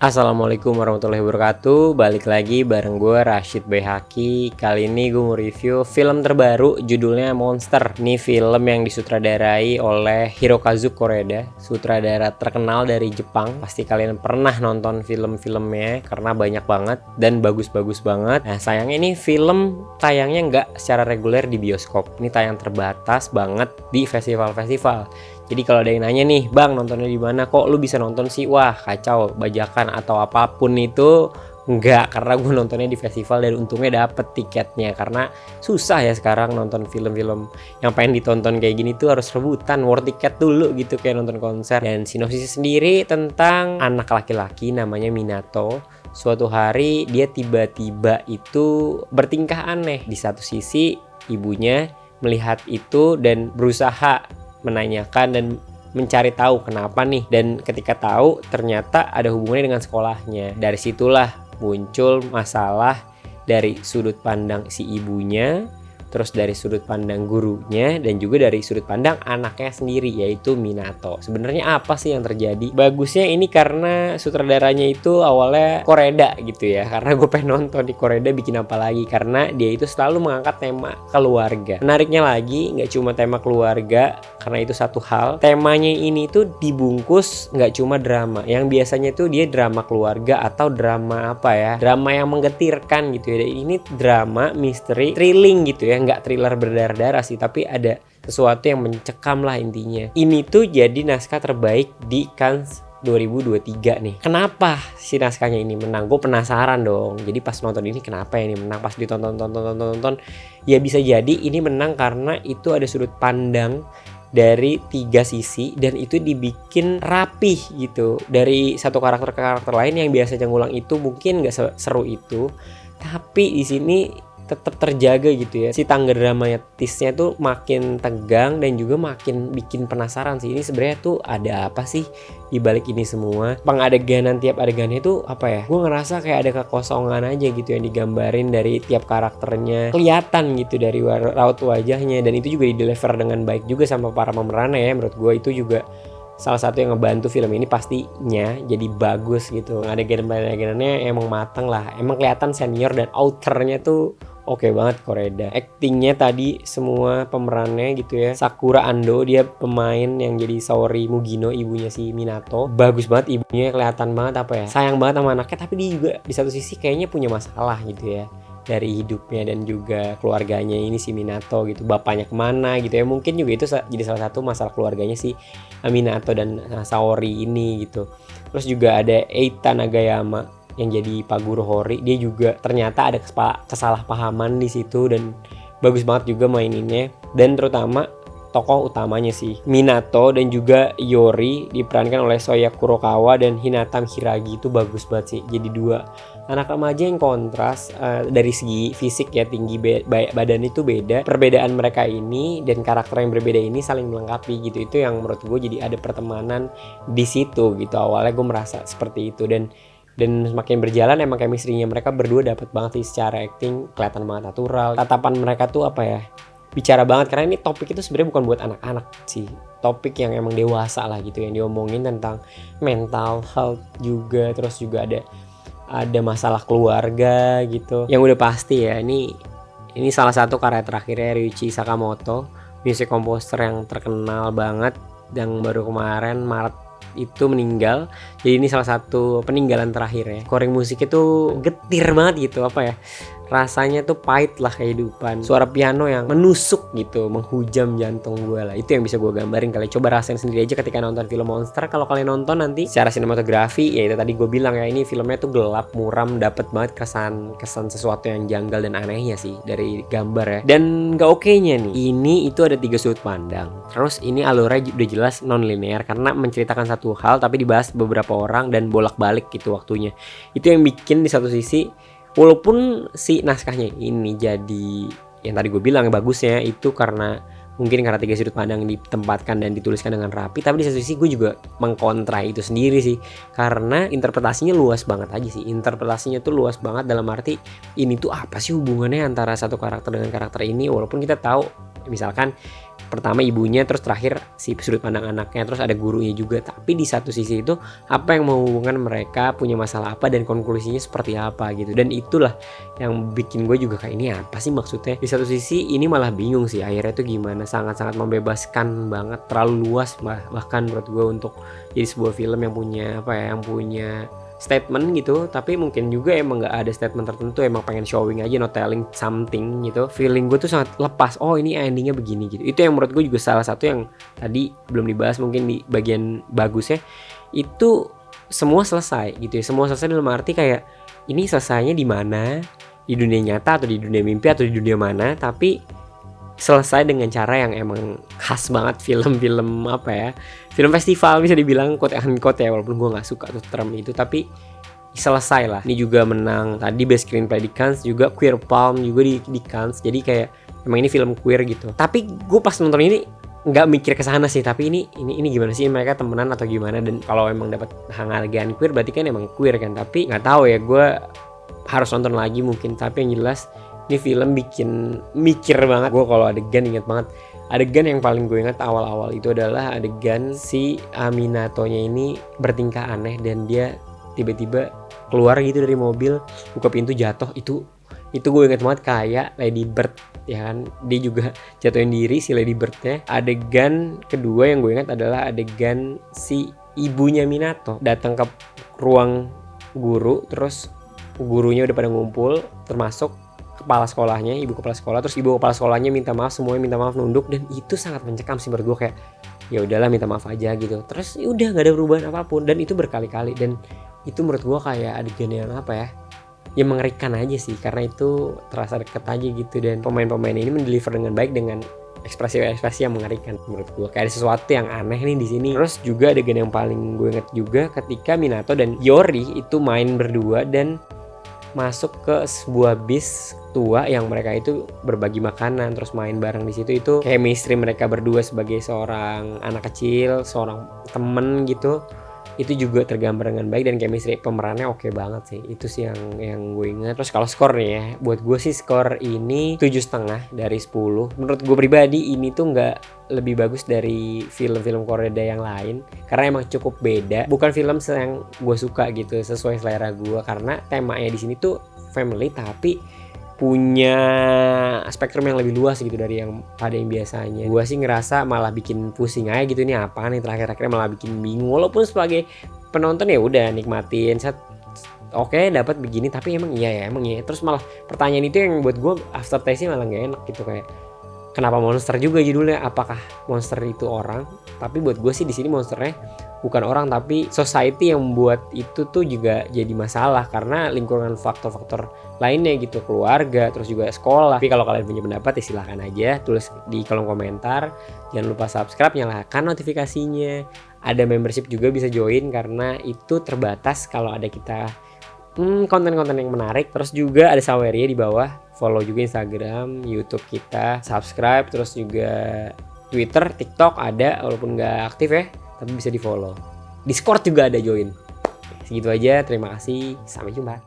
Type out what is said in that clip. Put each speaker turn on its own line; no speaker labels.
Assalamualaikum warahmatullahi wabarakatuh. Balik lagi bareng gue Rashid Behaki. Kali ini gue mau review film terbaru, judulnya Monster. Ini film yang disutradarai oleh Hirokazu Koreeda, sutradara terkenal dari Jepang. Pasti kalian pernah nonton film-filmnya karena banyak banget dan bagus-bagus banget. Nah, sayangnya ini film tayangnya nggak secara reguler di bioskop. Ini tayang terbatas banget di festival-festival. Jadi kalau ada yang nanya nih, Bang nontonnya di mana? Kok lu bisa nonton sih? Wah kacau, bajakan atau apapun itu enggak, karena gue nontonnya di festival dan untungnya dapet tiketnya. Karena susah ya sekarang nonton film-film yang pengen ditonton kayak gini tuh harus rebutan, war tiket dulu gitu kayak nonton konser. Dan sinopsisnya sendiri tentang anak laki-laki namanya Minato. Suatu hari dia tiba-tiba itu bertingkah aneh. Di satu sisi ibunya melihat itu dan berusaha menanyakan dan mencari tahu kenapa nih, dan ketika tahu ternyata ada hubungannya dengan sekolahnya. Dari situlah muncul masalah dari sudut pandang si ibunya, terus dari sudut pandang gurunya, dan juga dari sudut pandang anaknya sendiri yaitu Minato. Sebenarnya apa sih yang terjadi? Bagusnya ini karena sutradaranya itu awalnya Koreeda gitu ya, karena gue pengen nonton di Koreeda bikin apa lagi, karena dia itu selalu mengangkat tema keluarga. Menariknya lagi, nggak cuma tema keluarga, karena itu satu hal, temanya ini tuh dibungkus nggak cuma drama. Yang biasanya tuh dia drama keluarga atau drama apa ya, drama yang menggetirkan gitu ya. Ini drama misteri thrilling gitu ya, nggak thriller berdarah-darah sih, tapi ada sesuatu yang mencekam lah intinya. Ini tuh jadi naskah terbaik di Cannes 2023 nih. Kenapa si naskahnya ini menang? Gue penasaran dong. Jadi pas nonton ini kenapa ini menang? Pas ditonton, ya bisa jadi ini menang karena itu ada sudut pandang dari 3 sisi dan itu dibikin rapih gitu. Dari satu karakter ke karakter lain yang biasanya ngulang itu mungkin nggak seru itu, tapi di sini tetap terjaga gitu ya. Si tangga dramatisnya tuh makin tegang dan juga makin bikin penasaran sih. Ini sebenarnya tuh ada apa sih di balik ini semua? Pengadeganan tiap adegannya tuh apa ya? Gue ngerasa kayak ada kekosongan aja gitu yang digambarin dari tiap karakternya. Kelihatan gitu dari raut wajahnya, dan itu juga di-deliver dengan baik juga sama para pemerannya ya. Menurut gue itu juga salah satu yang ngebantu film ini pastinya jadi bagus gitu. Adegan-adegannya emang mateng lah. Emang kelihatan senior dan authornya tuh oke banget Koreeda. Actingnya tadi semua pemerannya gitu ya. Sakura Ando, dia pemain yang jadi Saori Mugino, ibunya si Minato. Bagus banget ibunya, kelihatan banget apa ya, sayang banget sama anaknya, tapi dia juga di satu sisi kayaknya punya masalah gitu ya dari hidupnya dan juga keluarganya ini si Minato gitu. Bapaknya kemana gitu ya, mungkin juga itu jadi salah satu masalah keluarganya si Minato dan Saori ini gitu. Terus juga ada Eita Nagayama yang jadi Pak Guru Hori, dia juga ternyata ada kesalahpahaman di situ dan bagus banget juga maininnya. Dan terutama tokoh utamanya sih Minato dan juga Yori diperankan oleh Soya Kurokawa dan Hinata Hiragi, itu bagus banget sih. Jadi dua anak remaja yang kontras dari segi fisik ya, tinggi badan itu beda. Perbedaan mereka ini dan karakter yang berbeda ini saling melengkapi gitu. Itu yang menurut gue jadi ada pertemanan di situ gitu. Awalnya gue merasa seperti itu, dan semakin berjalan emang chemistry-nya mereka berdua dapat banget sih. Secara acting kelihatan banget natural. Tatapan mereka tuh apa ya, bicara banget, karena ini topik itu sebenarnya bukan buat anak-anak sih. Topik yang emang dewasa lah gitu, yang diomongin tentang mental health juga. Terus juga ada masalah keluarga gitu. Yang udah pasti ya, ini salah satu karya terakhirnya Ryuichi Sakamoto, music composer yang terkenal banget, yang baru kemarin Maret itu meninggal. Jadi ini salah satu peninggalan terakhir ya. Scoring musik itu getir banget gitu, apa ya, rasanya tuh pahit lah kehidupan. Suara piano yang menusuk gitu, menghujam jantung gue lah. Itu yang bisa gue gambarin. Kalian coba rasain sendiri aja ketika nonton film Monster. Kalau kalian nonton nanti secara sinematografi, ya itu tadi gue bilang ya, ini filmnya tuh gelap, muram, dapet banget kesan sesuatu yang janggal dan anehnya sih dari gambar ya. Dan gak oke-nya nih, ini itu ada 3 sudut pandang. Terus ini alurnya udah jelas non-linear karena menceritakan satu hal tapi dibahas beberapa orang dan bolak-balik gitu waktunya. Itu yang bikin di satu sisi, walaupun si naskahnya ini jadi yang tadi gue bilang bagusnya itu karena mungkin karena 3 sudut pandang ditempatkan dan dituliskan dengan rapi, tapi di satu sisi gue juga mengkontra itu sendiri sih, karena interpretasinya luas banget aja sih. Interpretasinya tuh luas banget dalam arti ini tuh apa sih hubungannya antara satu karakter dengan karakter ini, walaupun kita tahu misalkan Pertama ibunya, terus terakhir si sudut pandang anaknya, terus ada gurunya juga. Tapi di satu sisi itu apa yang menghubungkan mereka, punya masalah apa, dan konklusinya seperti apa gitu. Dan itulah yang bikin gue juga kayak, ini apa sih maksudnya. Di satu sisi ini malah bingung sih akhirnya tuh gimana, sangat-sangat membebaskan banget, terlalu luas bahkan menurut gue untuk jadi sebuah film yang punya apa ya, yang punya statement gitu. Tapi mungkin juga emang nggak ada statement tertentu, emang pengen showing aja, not telling something gitu. Feeling gue tuh sangat lepas, oh ini endingnya begini gitu. Itu yang menurut gue juga salah satu yang tadi belum dibahas mungkin di bagian bagusnya, itu semua selesai gitu ya. Semua selesai dalam arti kayak ini selesainya di mana, di dunia nyata atau di dunia mimpi atau di dunia mana, tapi selesai dengan cara yang emang khas banget film-film apa ya, film festival bisa dibilang quote unquote ya, walaupun gue nggak suka tuh term itu, tapi selesai lah. Ini juga menang tadi Best Screenplay di Cannes, juga Queer Palm juga di Cannes. Jadi kayak emang ini film queer gitu. Tapi gue pas nonton ini nggak mikir ke sana sih, tapi ini gimana sih mereka temenan atau gimana. Dan kalau emang dapat penghargaan queer berarti kan emang queer kan. Tapi nggak tahu ya, gue harus nonton lagi mungkin. Tapi yang jelas ini film bikin mikir banget. Gue kalau adegan inget banget, adegan yang paling gue ingat awal-awal itu adalah adegan si Aminatonya ini bertingkah aneh dan dia tiba-tiba keluar gitu dari mobil, buka pintu, jatuh. Itu gue inget banget kayak Lady Bird ya kan, dia juga jatuhin diri si Lady Birdnya. Adegan kedua yang gue ingat adalah adegan si ibunya Minato datang ke ruang guru, terus gurunya udah pada ngumpul termasuk kepala sekolahnya, ibu kepala sekolah. Terus ibu kepala sekolahnya minta maaf, semuanya minta maaf, nunduk. Dan itu sangat mencekam sih menurut gue, kayak ya udahlah minta maaf aja gitu. Terus udah nggak ada perubahan apapun, dan itu berkali-kali. Dan itu menurut gue kayak adegan yang apa ya, yang mengerikan aja sih, karena itu terasa deket aja gitu. Dan pemain-pemain ini mendeliver dengan baik dengan ekspresi-ekspresi yang mengerikan menurut gue, kayak ada sesuatu yang aneh nih di sini. Terus juga adegan yang paling gue inget juga ketika Minato dan Yori itu main berdua dan masuk ke sebuah bis tua yang mereka itu berbagi makanan terus main bareng di situ. Itu chemistry mereka berdua sebagai seorang anak kecil, seorang temen gitu, itu juga tergambar dengan baik dan chemistry pemerannya oke banget sih. Itu sih yang gue ingat. Terus kalau skor nih ya, buat gue sih skor ini 7,5 dari 10. Menurut gue pribadi ini tuh nggak lebih bagus dari film-film Korea yang lain karena emang cukup beda. Bukan film yang gue suka gitu, sesuai selera gue, karena temanya di sini tuh family tapi punya spektrum yang lebih luas gitu dari yang pada yang biasanya. Gue sih ngerasa malah bikin pusing aja gitu, nih apa nih terakhir-akhirnya, malah bikin bingung. Walaupun sebagai penonton ya udah nikmatin, oke dapat begini, tapi emang iya ya, emang iya. Terus malah pertanyaan itu yang buat gue aftertaste-nya malah nggak enak gitu, kayak kenapa monster juga judulnya? Apakah monster itu orang? Tapi buat gue sih di sini monsternya bukan orang, tapi society yang membuat itu tuh juga jadi masalah karena lingkungan faktor-faktor lainnya gitu, keluarga, terus juga sekolah. Tapi kalau kalian punya pendapat ya silahkan aja tulis di kolom komentar. Jangan lupa subscribe, nyalakan notifikasinya. Ada membership juga bisa join karena itu terbatas kalau ada kita konten-konten yang menarik. Terus juga ada saweria di bawah. Follow juga Instagram, YouTube kita, subscribe, terus juga Twitter, TikTok ada walaupun nggak aktif ya, tapi bisa di follow. Discord juga ada, join. Segitu aja, terima kasih, sampai jumpa.